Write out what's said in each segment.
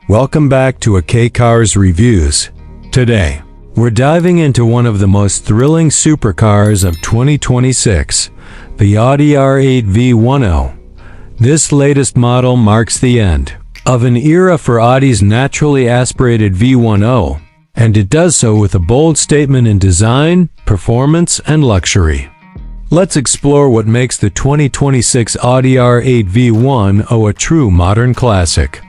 Welcome back to AK Cars Reviews. Today, we're diving into one of the most thrilling supercars of 2026, the Audi R8 V10. This latest model marks the end of an era for Audi's naturally aspirated V10, and it does so with a bold statement in design, performance, and luxury. Let's explore what makes the 2026 Audi R8 V10 a true modern classic.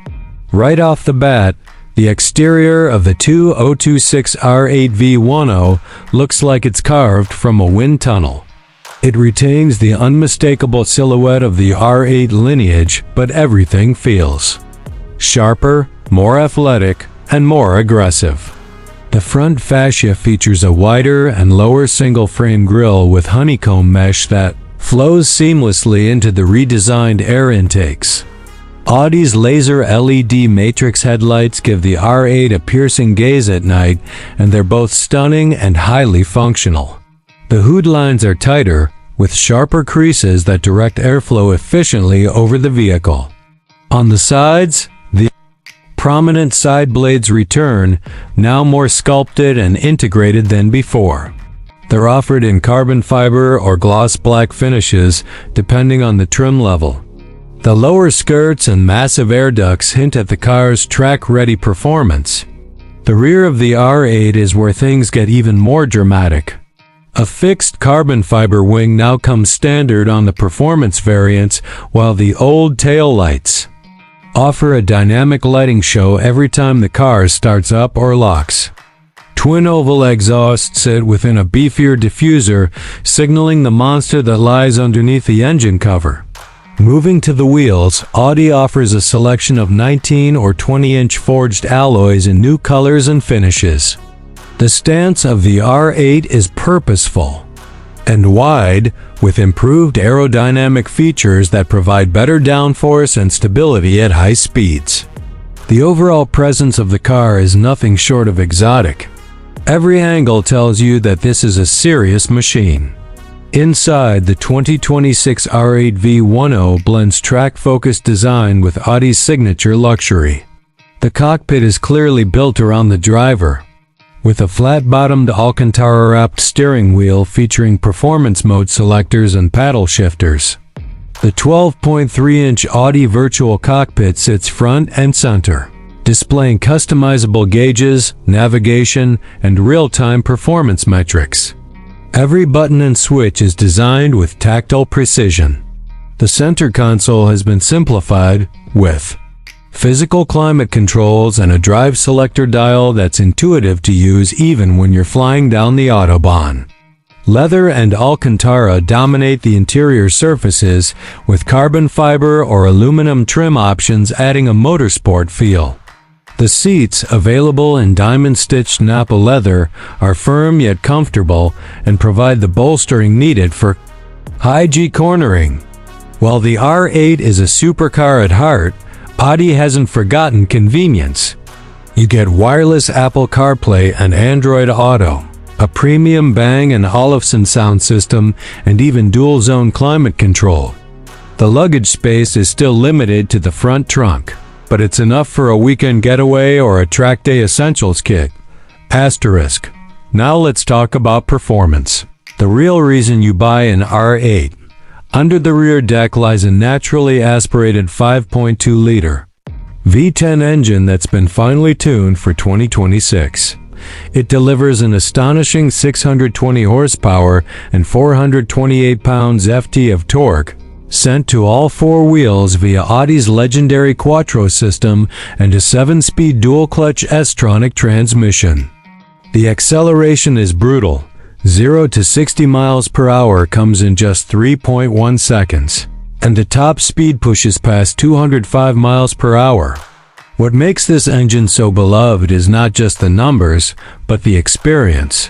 Right off the bat, the exterior of the 2026 R8 V10 looks like it's carved from a wind tunnel. It retains the unmistakable silhouette of the R8 lineage, but everything feels sharper, more athletic, and more aggressive. The front fascia features a wider and lower single-frame grille with honeycomb mesh that flows seamlessly into the redesigned air intakes. Audi's laser LED matrix headlights give the R8 a piercing gaze at night, and they're both stunning and highly functional. The hood lines are tighter, with sharper creases that direct airflow efficiently over the vehicle. On the sides, the prominent side blades return, now more sculpted and integrated than before. They're offered in carbon fiber or gloss black finishes, depending on the trim level. The lower skirts and massive air ducts hint at the car's track-ready performance. The rear of the R8 is where things get even more dramatic. A fixed carbon fiber wing now comes standard on the performance variants, while the old taillights offer a dynamic lighting show every time the car starts up or locks. Twin oval exhausts sit within a beefier diffuser, signaling the monster that lies underneath the engine cover. Moving to the wheels, Audi offers a selection of 19 or 20-inch forged alloys in new colors and finishes. The stance of the R8 is purposeful and wide, with improved aerodynamic features that provide better downforce and stability at high speeds. The overall presence of the car is nothing short of exotic. Every angle tells you that this is a serious machine. Inside, the 2026 R8 V10 blends track-focused design with Audi's signature luxury. The cockpit is clearly built around the driver, with a flat-bottomed Alcantara-wrapped steering wheel featuring performance mode selectors and paddle shifters. The 12.3-inch Audi virtual cockpit sits front and center, displaying customizable gauges, navigation, and real-time performance metrics. Every button and switch is designed with tactile precision. The center console has been simplified with physical climate controls and a drive selector dial that's intuitive to use even when you're flying down the Autobahn. Leather and Alcantara dominate the interior surfaces, with carbon fiber or aluminum trim options adding a motorsport feel. The seats, available in diamond-stitched Napa leather, are firm yet comfortable and provide the bolstering needed for high-G cornering. While the R8 is a supercar at heart, Audi hasn't forgotten convenience. You get wireless Apple CarPlay and Android Auto, a premium Bang & Olufsen sound system, and even dual-zone climate control. The luggage space is still limited to the front trunk, but it's enough for a weekend getaway or a track day essentials kit. Asterisk. Now let's talk about performance. The real reason you buy an R8. Under the rear deck lies a naturally aspirated 5.2-liter V10 engine that's been finely tuned for 2026. It delivers an astonishing 620 horsepower and 428 pounds-ft of torque, sent to all four wheels via Audi's legendary Quattro system and a 7-speed dual-clutch S-tronic transmission. The acceleration is brutal. 0 to 60 miles per hour comes in just 3.1 seconds, and the top speed pushes past 205 miles per hour. What makes this engine so beloved is not just the numbers, but the experience.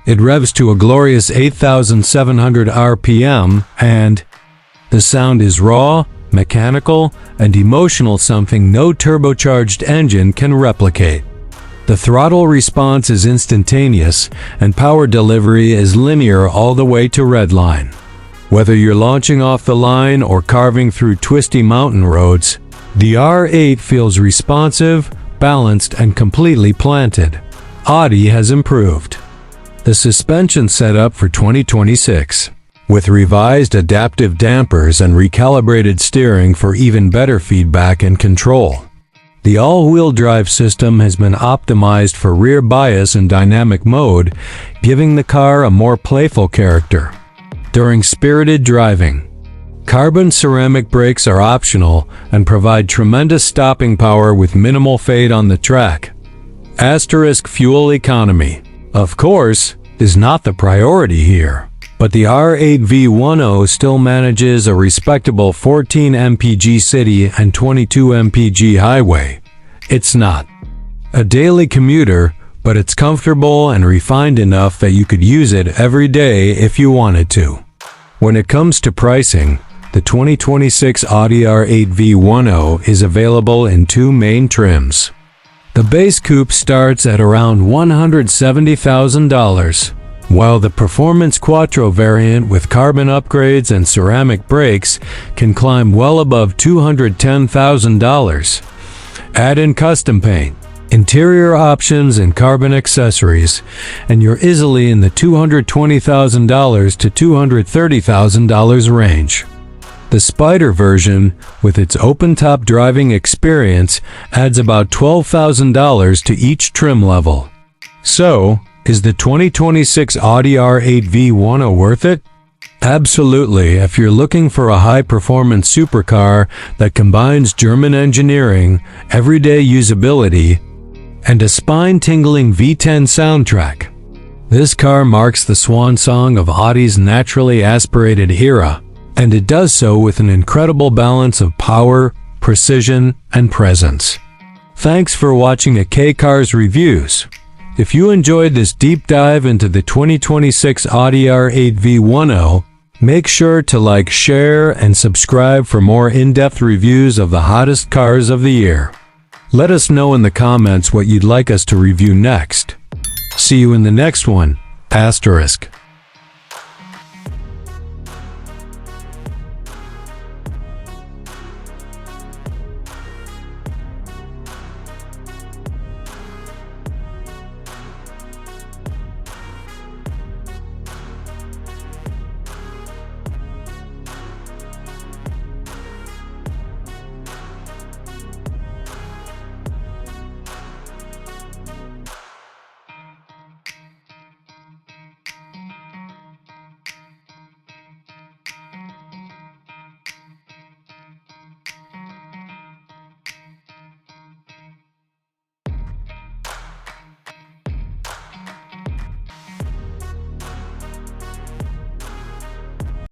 It revs to a glorious 8,700 RPM, and the sound is raw, mechanical, and emotional, something no turbocharged engine can replicate. The throttle response is instantaneous, and power delivery is linear all the way to redline. Whether you're launching off the line or carving through twisty mountain roads, the R8 feels responsive, balanced, and completely planted. Audi has improved the suspension setup for 2026. With revised adaptive dampers and recalibrated steering for even better feedback and control. The all-wheel drive system has been optimized for rear bias and dynamic mode, giving the car a more playful character. During spirited driving, carbon ceramic brakes are optional and provide tremendous stopping power with minimal fade on the track. Asterisk fuel economy, of course, is not the priority here. But the R8 V10 still manages a respectable 14 mpg city and 22 mpg highway. It's not a daily commuter, but it's comfortable and refined enough that you could use it every day if you wanted to. When it comes to pricing, the 2026 Audi R8 V10 is available in two main trims. The base coupe starts at around $170,000. While the Performance Quattro variant with carbon upgrades and ceramic brakes can climb well above $210,000. Add in custom paint, interior options, and carbon accessories, and you're easily in the $220,000 to $230,000 range. The Spyder version, with its open-top driving experience, adds about $12,000 to each trim level. So, is the 2026 Audi R8 V10 worth it? Absolutely, if you're looking for a high-performance supercar that combines German engineering, everyday usability, and a spine-tingling V10 soundtrack. This car marks the swan song of Audi's naturally aspirated era, and it does so with an incredible balance of power, precision, and presence. Thanks for watching a K-Cars Reviews. If you enjoyed this deep dive into the 2026 Audi R8 V10, make sure to like, share, and subscribe for more in-depth reviews of the hottest cars of the year. Let us know in the comments what you'd like us to review next. See you in the next one. Asterisk.